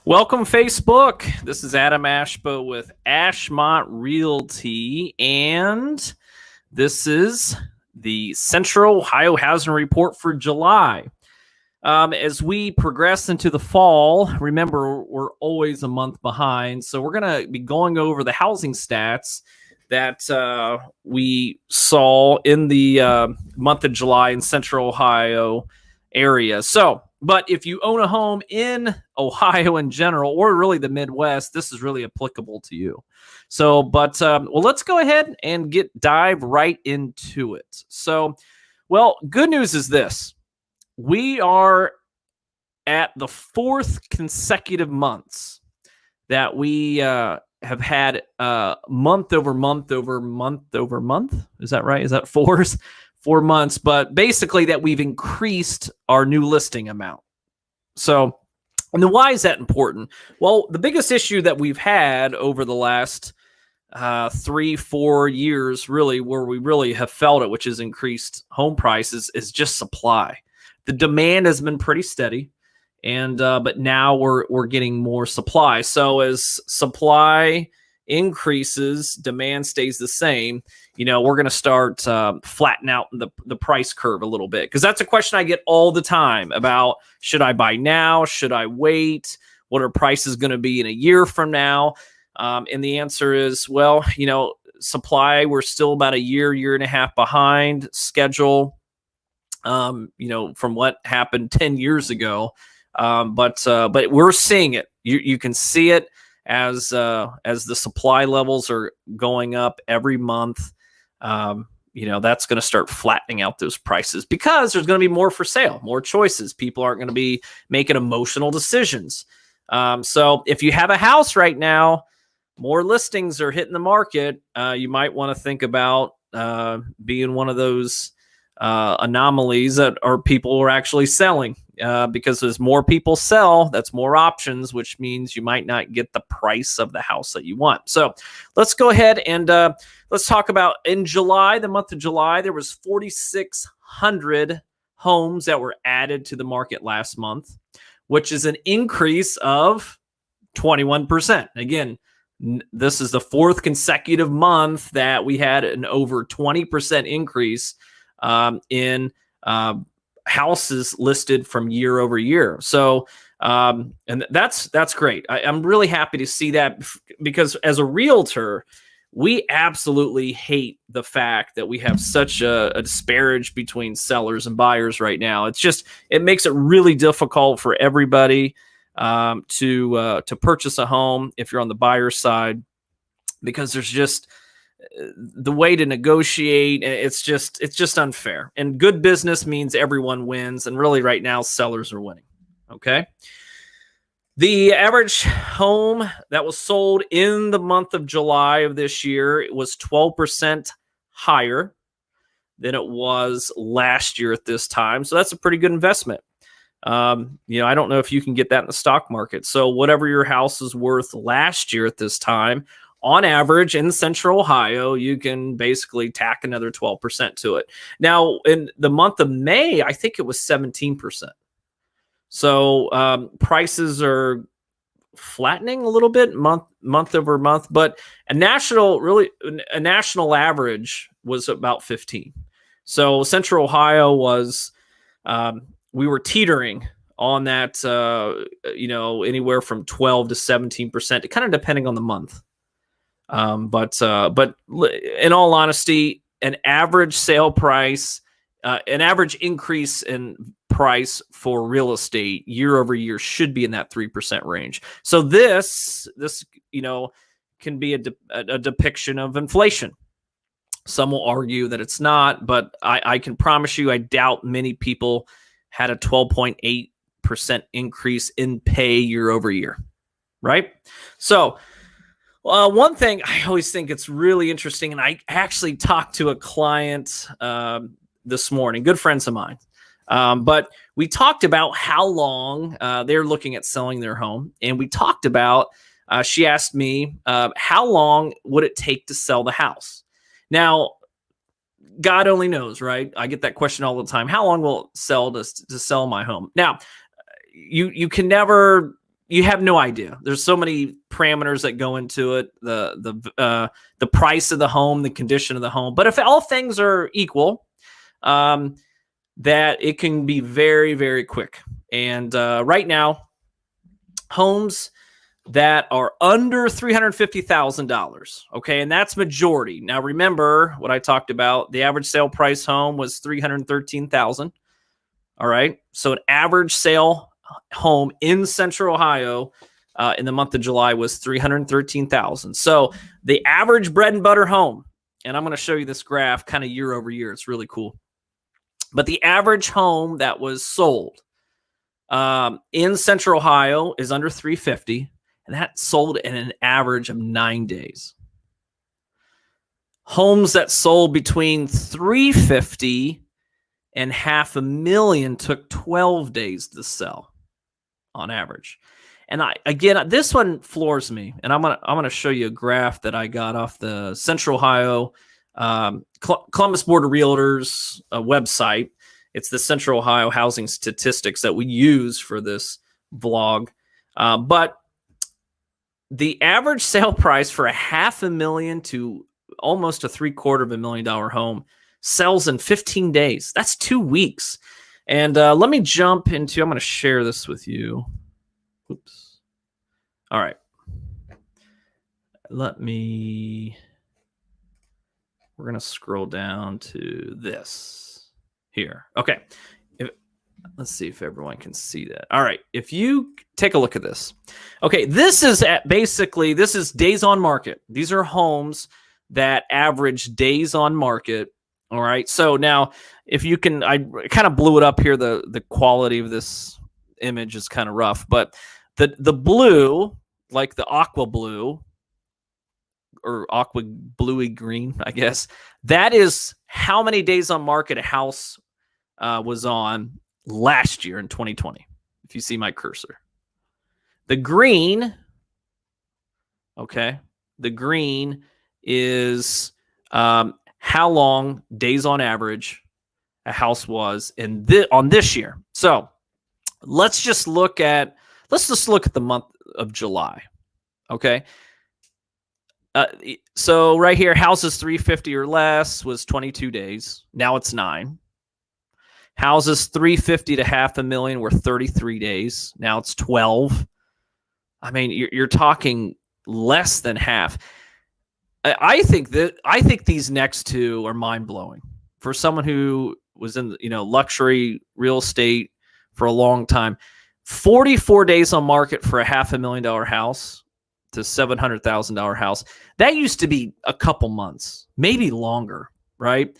Welcome, Facebook. This is Adam Ashba with Ashmont Realty, and this is the Central Ohio Housing Report for July. As we progress into the fall, remember, we're always a month behind, so we're going to be going over the housing stats that we saw in the month of July in Central Ohio area. But if you own a home in Ohio in general, or really the Midwest, this is really applicable to you. Well, let's go ahead and dive right into it. Good news is this. We are at the fourth consecutive months that we have had month over month over month over month. Is that right? Is that 4 months? But basically that we've increased our new listing amount. So, and then why is that important? Well, the biggest issue that we've had over the last 3-4 years, really, where we really have felt it, which is increased home prices, is just supply. The demand has been pretty steady, and but now we're getting more supply. So as supply increases, demand stays the same. We're going to start flatten out the price curve a little bit, because that's a question I get all the time about: should I buy now? Should I wait? What are prices going to be in a year from now? And the answer is, well, supply, we're still about a year and a half behind schedule. From what happened 10 years ago. But we're seeing it. You can see it as the supply levels are going up every month. That's going to start flattening out those prices, because there's going to be more for sale, more choices. People aren't going to be making emotional decisions. So if you have a house right now, more listings are hitting the market. You might want to think about being one of those anomalies that are people are actually selling, because as more people sell, that's more options, which means you might not get the price of the house that you want. So let's go ahead and let's talk about in July, the month of July, there was 4,600 homes that were added to the market last month, which is an increase of 21%. Again, this is the fourth consecutive month that we had an over 20% increase in houses listed from year over year. So, and that's great. I'm really happy to see that, because as a realtor, we absolutely hate the fact that we have such a disparage between sellers and buyers right now. It makes it really difficult for everybody to purchase a home if you're on the buyer's side, because there's just the way to negotiate. It's just unfair. And good business means everyone wins. And really right now, sellers are winning. Okay. The average home that was sold in the month of July of this year was 12% higher than it was last year at this time. So that's a pretty good investment. I don't know if you can get that in the stock market. So whatever your house is worth last year at this time, on average in Central Ohio, you can basically tack another 12% to it. Now, in the month of May, I think it was 17%. So prices are flattening a little bit month over month, but a national average was about 15. So Central Ohio was, we were teetering on that, anywhere from 12 to 17%, kind of depending on the month. But in all honesty, an average sale price, an average increase in price for real estate year over year should be in that 3% range. So this can be a depiction of inflation. Some will argue that it's not, but I can promise you, I doubt many people had a 12.8% increase in pay year over year, right? So one thing I always think it's really interesting, and I actually talked to a client this morning, good friends of mine, but we talked about how long they're looking at selling their home, and we talked about, she asked me, how long would it take to sell the house? Now, God only knows, right? I get that question all the time. How long will it sell to sell my home? Now, you can never you have no idea. There's so many parameters that go into it. The price of the home, the condition of the home. But if all things are equal, that it can be very, very quick. And right now, homes that are under $350,000, okay, and that's majority. Now, remember what I talked about. The average sale price home was $313,000. All right, so an average sale home in Central Ohio in the month of July was $313,000. So the average bread and butter home, and I'm going to show you this graph kind of year over year. It's really cool. But the average home that was sold in Central Ohio is under $350,000, and that sold in an average of 9 days. Homes that sold between $350,000 and $500,000 took 12 days to sell on average. And again, this one floors me, and I'm gonna show you a graph that I got off the Central Ohio Columbus Board of Realtors website. It's the Central Ohio housing statistics that we use for this vlog. But the average sale price for $500,000 to almost a $750,000 home sells in 15 days. That's 2 weeks. And let me jump into, I'm going to share this with you. Oops. All right. We're going to scroll down to this here. Okay. Let's see if everyone can see that. All right. If you take a look at this. Okay. This is this is days on market. These are homes that average days on market. All right. So now if you can, I kind of blew it up here. The quality of this image is kind of rough, but the blue, like the aqua blue or aqua bluey green, I guess, that is how many days on market a house was on last year in 2020. If you see my cursor, the green, okay, the green is how long days on average a house was on this year. So let's just look at the month of July. Okay. So right here, houses 350 or less was 22 days. Now it's 9. Houses 350 to $500,000 were 33 days. Now it's 12. I mean, you're talking less than half. I think these next two are mind blowing for someone who was in luxury real estate for a long time. 44 days on market for a $500,000 house to $700,000 house. That used to be a couple months, maybe longer, right?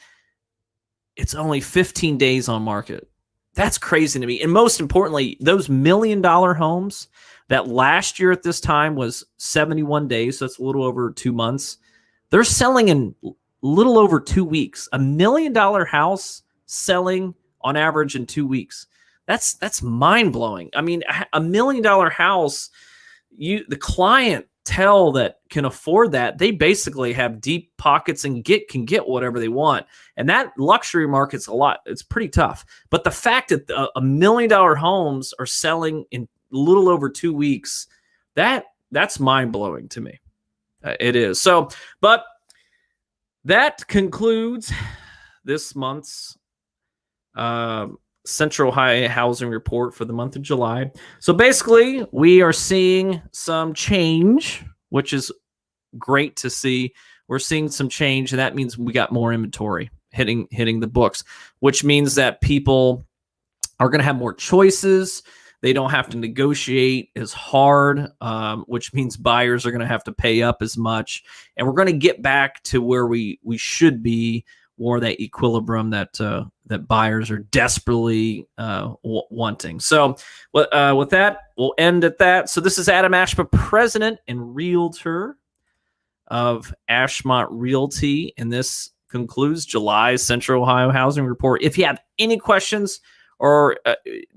It's only 15 days on market. That's crazy to me. And most importantly, those $1 million homes that last year at this time was 71 days, so it's a little over 2 months. They're selling in a little over 2 weeks. $1 million house selling on average in 2 weeks. That's mind-blowing. I mean, $1 million house, the clientele that can afford that, they basically have deep pockets and can get whatever they want. And that luxury market's it's pretty tough. But the fact that $1 million homes are selling in a little over 2 weeks, that's mind-blowing to me. It is. So, but that concludes this month's Central Ohio housing report for the month of July. So basically, we are seeing some change, which is great to see. We're seeing some change, and that means we got more inventory hitting the books, which means that people are going to have more choices. They don't have to negotiate as hard, which means buyers are going to have to pay up as much. And we're going to get back to where we should be, or that equilibrium that buyers are desperately wanting. So with that, we'll end at that. So this is Adam Ashba, president and realtor of Ashmont Realty, and this concludes July's Central Ohio Housing Report. If you have any questions or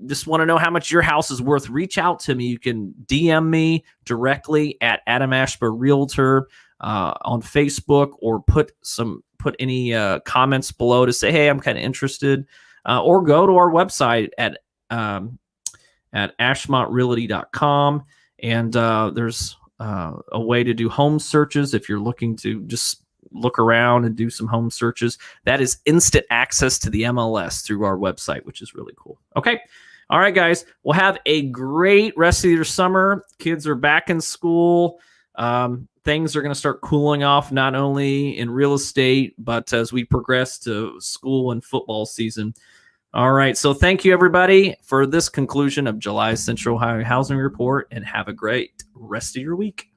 just want to know how much your house is worth, reach out to me. You can DM me directly at Adam Ashba Realtor on Facebook, or put any comments below to say, hey, I'm kind of interested, or go to our website at ashmontrealty.com And there's a way to do home searches if you're looking to just look around and do some home searches. That is instant access to the MLS through our website, which is really cool. Okay. All right, guys. We'll have a great rest of your summer. Kids are back in school. Things are going to start cooling off, not only in real estate, but as we progress to school and football season. All right. So thank you, everybody, for this conclusion of July's Central Ohio Housing Report, and have a great rest of your week.